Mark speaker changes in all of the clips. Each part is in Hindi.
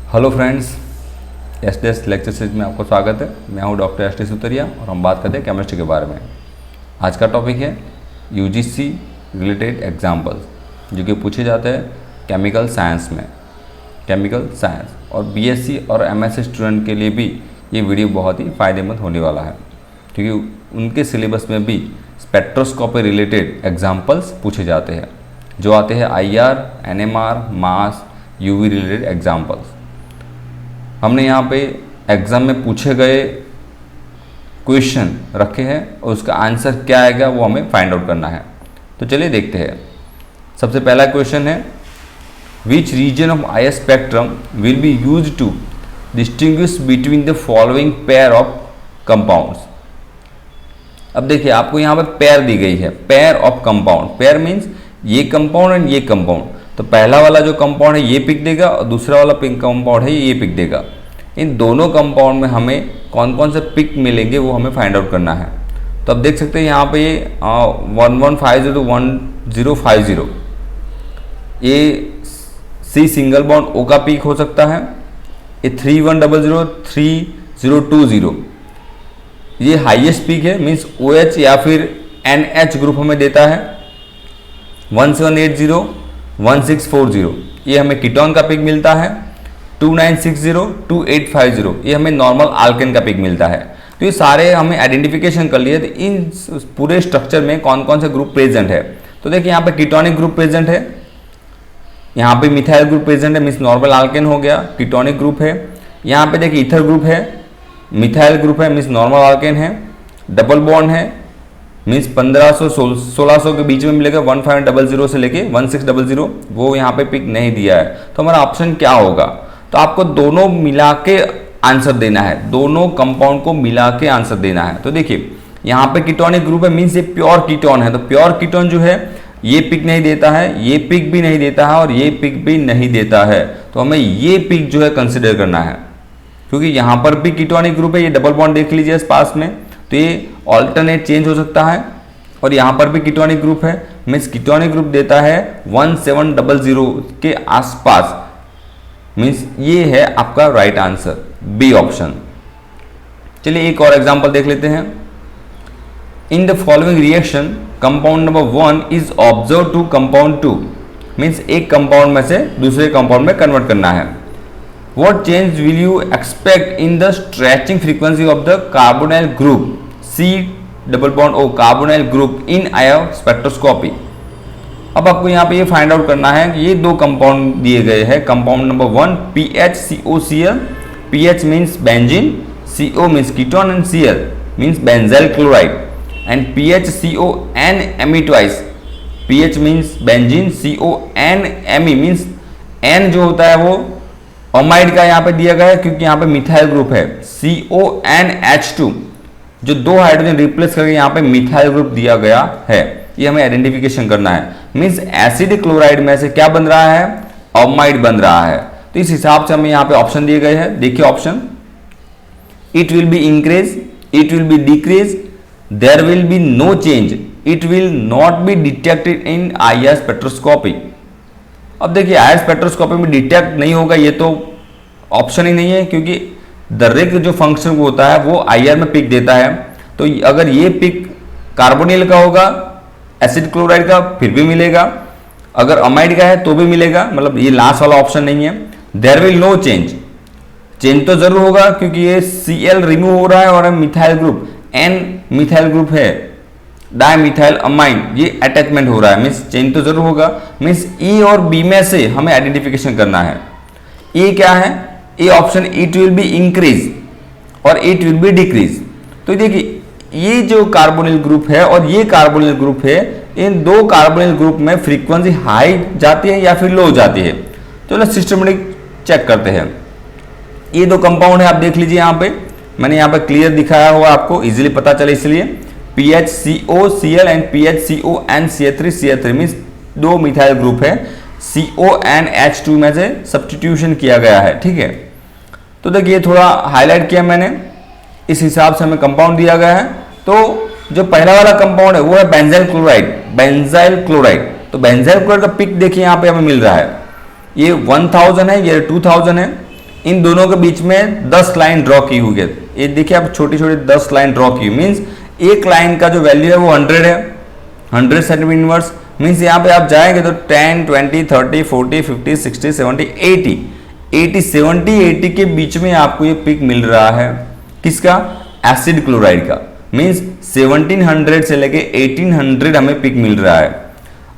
Speaker 1: Hello friends, S lecture series में आपका स्वागत है। मैं हूं डॉक्टर एस टी सुतरिया और हम बात करते हैं केमिस्ट्री के बारे में। आज का टॉपिक है यूजीसी रिलेटेड एग्जाम्पल्स जो कि पूछे जाते हैं केमिकल साइंस में। केमिकल साइंस और बीएससी और एमएससी स्टूडेंट के लिए भी ये वीडियो बहुत ही फ़ायदेमंद होने वाला है, क्योंकि उनके सिलेबस में भी स्पेक्ट्रोस्कोपी रिलेटेड एग्जाम्पल्स पूछे जाते हैं जो आते हैं आईआर, एनएमआर, मास, यूवी रिलेटेड एग्जाम्पल्स। हमने यहाँ पे एग्ज़ाम में पूछे गए क्वेश्चन रखे हैं और उसका आंसर क्या आएगा वो हमें फाइंड आउट करना है। तो चलिए देखते हैं। सबसे पहला क्वेश्चन है, which region of I spectrum will be use to distinguish between the following pair of compounds. अब देखिए, आपको यहाँ पे पेयर दी गई है, pair of compound. Pair means ये कंपाउंड एंड ये कंपाउंड। तो पहला वाला जो कंपाउंड है ये पिक देगा और दूसरा वाला पिक कंपाउंड है ये पिक देगा। इन दोनों कंपाउंड में हमें कौन कौन से पिक मिलेंगे वो हमें फाइंड आउट करना है। तो अब देख सकते हैं यहाँ पे 1150 to 1050 ये सी सिंगल बॉन्ड ओ का पिक हो सकता है। ये 3100 3020 ये हाईएस्ट पिक है, मीन्स OH या फिर NH ग्रुप हमें देता है। 1780 1640 ये हमें कीटोन का पिक मिलता है। 2960 2850 ये हमें नॉर्मल आल्केन का पिक मिलता है। तो ये सारे हमें आइडेंटिफिकेशन कर लिए। तो इन पूरे स्ट्रक्चर में कौन कौन से ग्रुप प्रेजेंट है। तो देखिए, यहाँ पे कीटोनिक ग्रुप प्रेजेंट है, यहाँ पे मिथाइल ग्रुप प्रेजेंट है, मीन्स नॉर्मल आल्केन हो गया, कीटोनिक ग्रुप है। यहाँ पे देखिए ईथर ग्रुप है, मिथाइल ग्रुप है, मीन्स नॉर्मल आल्केन है। डबल बॉन्ड है, मीन्स 1500 1600 के बीच में मिलेगा। 1500 से लेके 1600 वो यहाँ पे पिक नहीं दिया है। तो हमारा ऑप्शन क्या होगा। तो आपको दोनों मिला के आंसर देना है, दोनों कंपाउंड को मिला के आंसर देना है। तो देखिए यहाँ पे कीटोनिक ग्रुप है, मीन्स ये प्योर कीटोन है। तो प्योर कीटोन जो है ये पिक नहीं देता है, ये पिक भी नहीं देता है और ये पिक भी नहीं देता है। तो हमें ये पिक जो है कंसिडर करना है, क्योंकि यहाँ पर भी कीटोनिक ग्रुप है। ये डबल बॉन्ड देख लीजिए इस पास में, तो ये ऑल्टरनेट चेंज हो सकता है। और यहाँ पर भी कीटोनिक ग्रुप है, मीन्स कीटोनिक ग्रुप देता है 1700 के आसपास, मीन्स ये है आपका राइट आंसर, बी ऑप्शन। चलिए एक और एग्जांपल देख लेते हैं। In the following reaction compound number 1 is observe to compound 2, means एक कंपाउंड में से दूसरे कंपाउंड में कन्वर्ट करना है। What change will you expect in the stretching frequency of the carbonyl group C double bond O carbonyl group in IR spectroscopy? अब आपको यहाँ पे ये फाइंड आउट करना है कि ये दो कंपाउंड दिए गए हैं। Compound number 1 PHCOCl, PH means benzene, CO means ketone and Cl means benzyl chloride and PHCONMe twice. PH means benzene, CONMe means N जो होता है वो अमाइड का यहाँ पे दिया गया है, क्योंकि यहाँ पे मिथाइल ग्रुप है। CONH2 जो दो हाइड्रोजन रिप्लेस करके यहाँ पे मिथाइल ग्रुप दिया गया है, ये हमें आइडेंटिफिकेशन करना है। मीन्स एसिड क्लोराइड में से क्या बन रहा है, अमाइड बन रहा है। तो इस हिसाब से हमें यहाँ पे ऑप्शन दिए गए हैं। देखिए option, it will be increase, it will be decrease, there will be no change, it will not be detected in IR spectroscopy. अब देखिए IR स्पेक्ट्रोस्कोपी में डिटेक्ट नहीं होगा, ये तो ऑप्शन ही नहीं है, क्योंकि दरेक जो फंक्शन होता है वो IR में पिक देता है। तो अगर ये पिक कार्बोनिल का होगा, एसिड क्लोराइड का, फिर भी मिलेगा। अगर अमाइड का है तो भी मिलेगा, मतलब ये लास्ट वाला ऑप्शन नहीं है। There will no change, change तो जरूर होगा, क्योंकि ये Cl रिमूव हो रहा है और methyl group N methyl group है, डाइमिथाइल अमाइन ये अटैचमेंट हो रहा है, मीन्स चेंज तो जरूर होगा। मीन्स E और B में से हमें आइडेंटिफिकेशन करना है। E क्या है, A option, it will be increase और इट विल बी डिक्रीज। तो देखिए ये जो कार्बोनिल ग्रुप है और ये कार्बोनिल ग्रुप है, इन दो कार्बोनिल ग्रुप में फ्रीक्वेंसी हाई जाती है या फिर लो जाती है। तो सिस्टमेटिक चेक करते हैं। ये दो कंपाउंड है, आप देख लीजिए यहाँ पे, मैंने यहाँ पे क्लियर दिखाया हुआ, आपको इजीली पता चले इसलिए। PHCOCl एंड PHCONCH3CH3 मीन्स दो मिथाइल ग्रुप है, CONH2 में से सब्स्टिट्यूशन किया गया है। ठीक है, तो देखिए थोड़ा हाईलाइट किया मैंने, इस हिसाब से हमें कंपाउंड दिया गया है। तो जो पहला वाला कंपाउंड है वो है बेंजाइल क्लोराइड, बेंजाइल क्लोराइड। तो बेंजाइल क्लोराइड का पिक देखिए यहाँ पे हमें मिल रहा है, ये 1000 है, ये 2000 है। इन दोनों के बीच में 10 लाइन ड्रॉ की हुई है। ये देखिए आप छोटी छोटी 10 लाइन ड्रॉ की, मीन्स एक लाइन का जो वैल्यू है वो 100 है, 100 सेंटीमीटर इनवर्स। मीन्स यहाँ पे आप जाएंगे तो 10, 20, 30, 40, 50, 60, 70, 80, 70, 80 के बीच में आपको ये पिक मिल रहा है। किसका? एसिड क्लोराइड का। मीन्स 1700 से लेके 1800 हमें पिक मिल रहा है।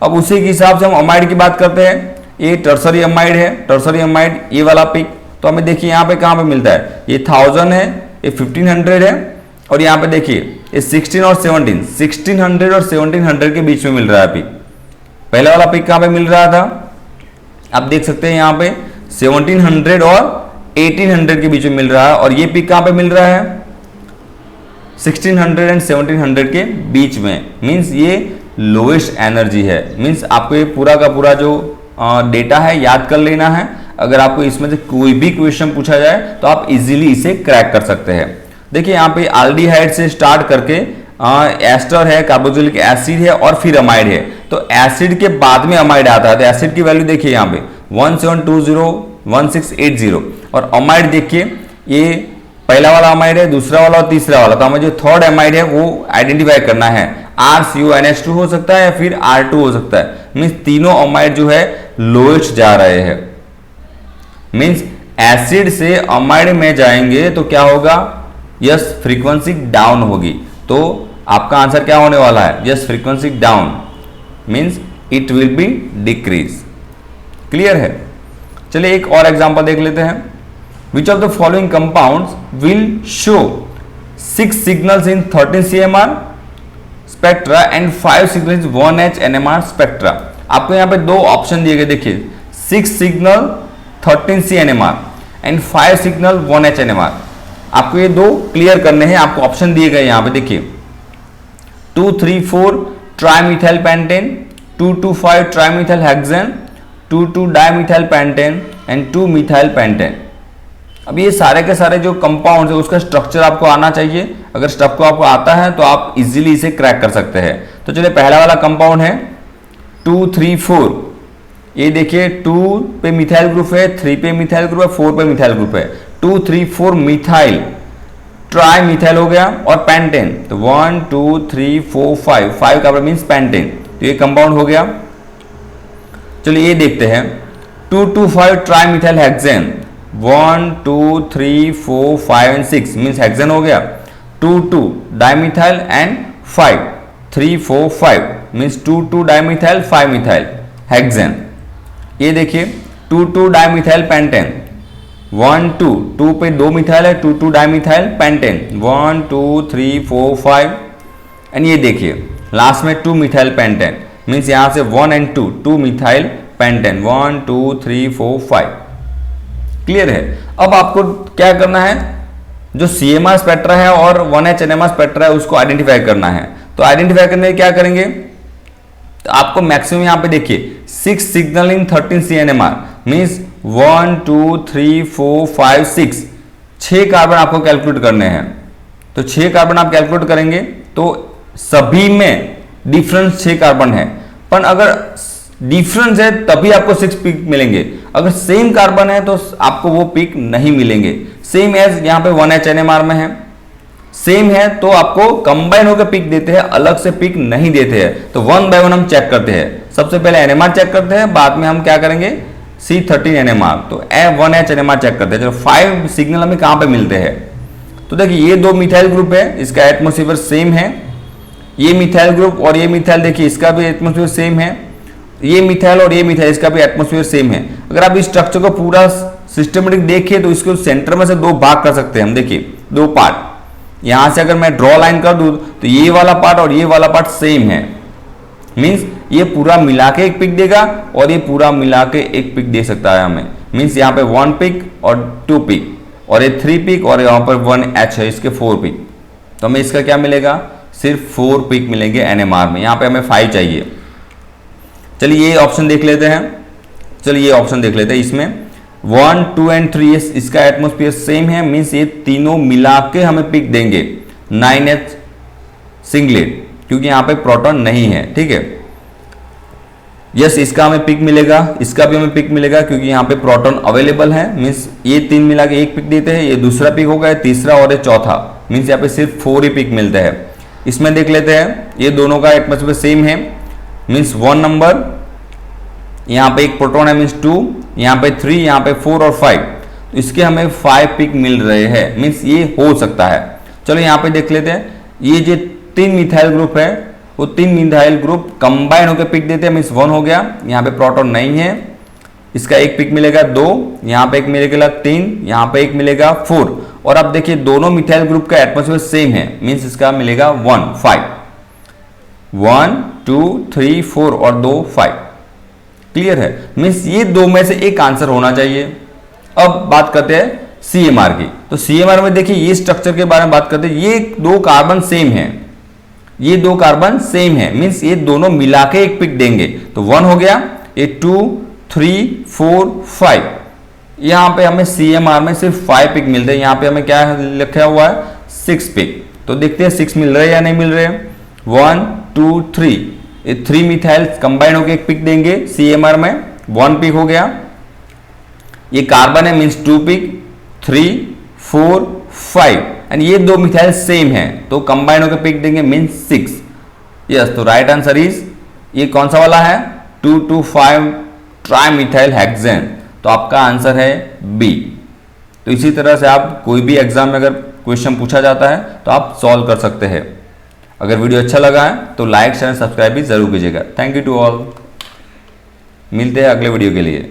Speaker 1: अब उसी के हिसाब से हम अमाइड की बात करते हैं। ये टर्सरी अमाइड है, टर्सरी अमाइड ये वाला पिक। तो हमें देखिए यहाँ पे कहाँ पे मिलता है, ये 1000 है, ये 1500 है, और यहाँ पे देखिए ये 16 और 17, 1600 और 1700 के बीच में मिल रहा है पिक। पहला वाला पिक कहाँ पे मिल रहा था, आप देख सकते हैं यहाँ पे 1700 और 1800 के बीच में मिल रहा है, और ये पिक कहाँ पे मिल रहा है 1600 एंड 1700 के बीच में। मीन्स ये लोएस्ट एनर्जी है। मीन्स आपको ये पूरा का पूरा जो डेटा है याद कर लेना है। अगर आपको इसमें से कोई भी क्वेश्चन पूछा जाए तो आप इजीली इसे क्रैक कर सकते हैं। देखिए यहाँ पे एल्डिहाइड से स्टार्ट करके एस्टर है, कार्बोक्सिलिक एसिड है और फिर अमाइड है। तो एसिड के बाद में अमाइड आता है। तो एसिड की वैल्यू देखिए यहाँ पे 17201680, और अमाइड देखिए ये पहला वाला अमाइड है, दूसरा वाला और तीसरा वाला। तो हमें जो थर्ड अमाइड है वो आइडेंटिफाई करना है। RCONH2 हो सकता है या फिर R2 हो सकता है। मीन्स तीनों अमाइड जो है लोएस्ट जा रहे हैं। मीन्स एसिड से अमाइड में जाएंगे तो क्या होगा, यस फ्रीक्वेंसी डाउन होगी। तो आपका आंसर क्या होने वाला है, yes frequency down, means it will be decrease. Clear है? चलिए एक और एग्जांपल देख लेते हैं। Which of the following compounds will show 6 signals in 13 CMR spectra and 5 signals 1H NMR spectra. आपको यहाँ पे दो ऑप्शन दिए गए, देखिए 6 signal 13 CNMR and 5 signal 1H NMR। आपको ये दो क्लियर करने हैं। आपको ऑप्शन दिए गए यहाँ पे देखिए 2,3,4 trimethyl pentane, 2,2,5 trimethyl hexane, 2,2 dimethyl pentane and 2 methyl pentane. अब ये सारे के सारे जो कंपाउंड है उसका स्ट्रक्चर आपको आना चाहिए। अगर स्ट्रक्चर आपको आता है तो आप इजीली इसे क्रैक कर सकते हैं। तो चलिए पहला वाला कंपाउंड है 2,3,4। ये देखिए 2 पे मिथाइल ग्रुप है, 3 पे मिथाइल ग्रुप है, 4 पे मिथाइल ग्रुप है। 2,3,4 मिथाइल ट्राई मिथाइल हो गया, और पेंटेन तो 1 2 3 4 5 कार्बन मीन्स पेंटेन। तो ये कंपाउंड हो गया। चलिए ये देखते हैं 2,2,5 tri methyl hexane, 1 2 3 4 5 and 6 means hexane हो गया। 2,2 dimethyl and 5 3 4 5 means 2,2 dimethyl 5 methyl hexane. ये देखिए 2,2 डाइमिथाइल पेंटेन, 1 2 2 पे 2 मिथाइल है, 2,2 डाइमिथाइल पेंटेन, 1 2 3 4 5 एंड ये देखिए लास्ट में 2 मिथाइल पेंटेन। मीन्स यहां से 1 एंड 2 मिथाइल पेंटेन, 1 2 3 4 5। क्लियर है? अब आपको क्या करना है, जो CMR स्पेक्ट्रा है और 1H NMR स्पेक्ट्रा है उसको आइडेंटिफाई करना है। तो आइडेंटिफाई करने के क्या करेंगे, तो आपको मैक्सिमम यहाँ पे देखिए 6 सिग्नल इन 13 CNMR मीन्स 1 2 3 4 5 6, 6 कार्बन आपको कैलकुलेट करने हैं। तो 6 कार्बन आप कैलकुलेट करेंगे तो सभी में डिफरेंस 6 कार्बन है, पर अगर डिफरेंस है तभी आपको 6 पिक मिलेंगे। अगर सेम कार्बन है तो आपको वो पिक नहीं मिलेंगे। सेम एज यहाँ पे 1H NMR में है, सेम है तो आपको कंबाइन होकर पिक देते हैं, अलग से पिक नहीं देते हैं। तो 1 बाय 1 हम चेक करते हैं। सबसे पहले NMR चेक करते हैं, बाद में हम क्या करेंगे C13 NMR, तो 1H NMR चेक करते हैं। 5 सिग्नल हमें कहाँ पे मिलते हैं, तो देखिए ये 2 मिथाइल ग्रुप है, इसका एटमोस्फेयर सेम है। ये मिथाइल ग्रुप और ये मिथाइल देखिए इसका भी एटमोस्फेयर सेम है। ये मिथाइल और ये मिथाइल इसका भी एटमोस्फेयर सेम है। अगर आप इस स्ट्रक्चर को पूरा सिस्टमेटिक देखिए तो इसको सेंटर में से 2 भाग कर सकते हैं हम। देखिए 2 पार्ट, यहां से अगर मैं ड्रॉ लाइन कर दूं तो ये वाला पार्ट और ये वाला पार्ट सेम है। मीन्स ये पूरा मिला के एक पिक देगा और ये पूरा मिला के एक पिक दे सकता है हमें। मीन्स यहाँ पे 1 पिक और 2 पिक, और ये 3 पिक, और यहाँ पर 1H है इसके 4 पिक। तो हमें इसका क्या मिलेगा, सिर्फ 4 पिक मिलेंगे NMR में। यहाँ पे हमें 5 चाहिए। चलिए ये ऑप्शन देख लेते हैं। चलिए ये ऑप्शन देख लेते हैं। इसमें 1 2 एंड 3 इसका एटमोस्फेयर सेम है। मीन्स ये तीनों मिला के हमें पिक देंगे 9H सिंगलेट, क्योंकि यहाँ पे प्रोटॉन नहीं है। ठीक है, यस, इसका हमें पिक मिलेगा, इसका भी हमें पिक मिलेगा, क्योंकि यहाँ पे प्रोटॉन अवेलेबल है। मीन्स ये 3 मिला के एक पिक देते हैं, ये दूसरा पिक होगा, ये तीसरा और ये चौथा। मीन्स यहाँ पे सिर्फ 4 ही पिक मिलते हैं। इसमें देख लेते हैं, ये दोनों का एटमॉस्फेयर सेम है। मीन्स 1 नंबर, यहाँ पे एक प्रोटॉन है, मीन्स 2, यहाँ पे 3, यहाँ पे 4 और 5। तो इसके हमें 5 पिक मिल रहे हैं। मीन्स ये हो सकता है। चलो यहाँ पे देख लेते हैं, ये जो 3 मिथाइल ग्रुप है, वो 3 मिथाइल ग्रुप कंबाइन होकर पिक देते हैं। मीन्स 1 हो गया, यहाँ पे प्रोटॉन नहीं है, इसका एक पिक मिलेगा 2, यहाँ पे एक मिलेगा 3, यहाँ पे एक मिलेगा 4। और अब देखिए दोनों मिथाइल ग्रुप का एटमॉस्फेयर सेम है। मीन्स इसका मिलेगा 1 5, 1 2 3 4 और 2 5। क्लियर है? मीन्स ये दो में से एक आंसर होना चाहिए। अब बात करते हैं CMR की। तो CMR में देखिए ये स्ट्रक्चर के बारे में बात करते हैं। ये 2 कार्बन सेम है, ये 2 कार्बन सेम है। मीन्स ये दोनों मिला के एक पिक देंगे। तो 1 हो गया, ये 2 3 4 5। यहाँ पे हमें CMR में सिर्फ 5 पिक मिलते हैं। यहाँ पे हमें क्या लिखा हुआ है, 6 पिक। तो देखते हैं 6 मिल रहे हैं या नहीं मिल रहे हैं। 1 2 3, ये 3 मिथाइल कंबाइन होकर एक पिक देंगे CMR में, 1 पिक हो गया। ये कार्बन है, मीन्स 2 पिक, 3 4 5। एंड ये 2 मिथाइल सेम है, तो कंबाइन होकर पिक देंगे, मीन्स 6। यस, तो राइट आंसर इज, ये कौन सा वाला है, 2,2,5 ट्राइमिथाइल हेक्सेन। तो आपका आंसर है बी। तो इसी तरह से आप कोई भी एग्जाम में अगर क्वेश्चन पूछा जाता है तो आप सॉल्व कर सकते हैं। अगर वीडियो अच्छा लगा है तो लाइक शेयर सब्सक्राइब भी जरूर कीजिएगा। Thank you to all. मिलते हैं अगले वीडियो के लिए।